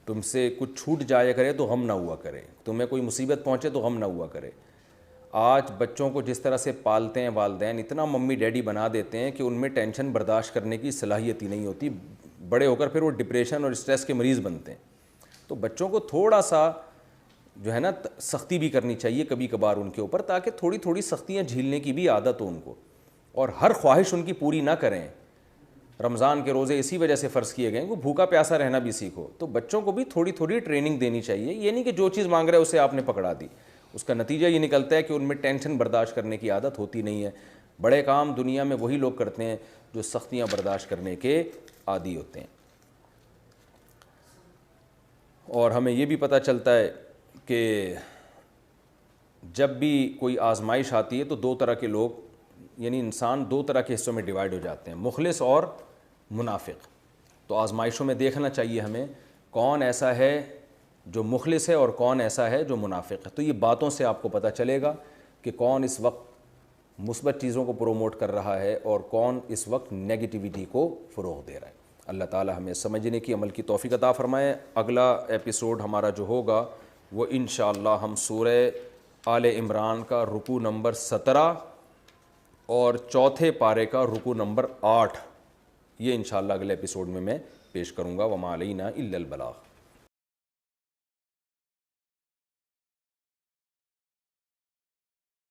تم سے کچھ چھوٹ جایا کرے تو غم نہ ہوا کرے، تمہیں کوئی مصیبت پہنچے تو غم نہ ہوا کرے۔ آج بچوں کو جس طرح سے پالتے ہیں والدین، اتنا ممی ڈیڈی بنا دیتے ہیں کہ ان میں ٹینشن برداشت کرنے کی صلاحیت ہی نہیں ہوتی، بڑے ہو کر پھر وہ ڈپریشن اور اسٹریس کے مریض بنتے ہیں۔ تو بچوں کو تھوڑا سا جو ہے نا سختی بھی کرنی چاہیے کبھی کبھار ان کے اوپر، تاکہ تھوڑی تھوڑی سختیاں جھیلنے کی بھی عادت ہو ان کو، اور ہر خواہش ان کی پوری نہ کریں۔ رمضان کے روزے اسی وجہ سے فرض کیے گئے کہ بھوکا پیاسا رہنا بھی سیکھو، تو بچوں کو بھی تھوڑی تھوڑی ٹریننگ دینی چاہیے۔ یہ نہیں کہ جو چیز مانگ رہے اسے آپ نے پکڑا دی، اس کا نتیجہ یہ نکلتا ہے کہ ان میں ٹینشن برداشت کرنے کی عادت ہوتی نہیں ہے۔ بڑے کام دنیا میں وہی لوگ کرتے ہیں جو سختیاں برداشت کرنے کے عادی ہوتے ہیں۔ اور ہمیں یہ بھی پتہ چلتا ہے کہ جب بھی کوئی آزمائش آتی ہے تو دو طرح کے لوگ، یعنی انسان دو طرح کے حصوں میں ڈیوائیڈ ہو جاتے ہیں، مخلص اور منافق۔ تو آزمائشوں میں دیکھنا چاہیے ہمیں کون ایسا ہے جو مخلص ہے اور کون ایسا ہے جو منافق ہے۔ تو یہ باتوں سے آپ کو پتہ چلے گا کہ کون اس وقت مثبت چیزوں کو پروموٹ کر رہا ہے اور کون اس وقت نیگیٹیوٹی کو فروغ دے رہا ہے۔ اللہ تعالی ہمیں سمجھنے کی، عمل کی توفیق عطا فرمائے۔ اگلا ایپیسوڈ ہمارا جو ہوگا وہ انشاءاللہ ہم سورہ آل عمران کا رکوع نمبر 17 اور چوتھے پارے کا رکوع نمبر 8، یہ انشاءاللہ اگلے ایپیسوڈ میں پیش کروں گا۔ وما علینا الا البلاغ۔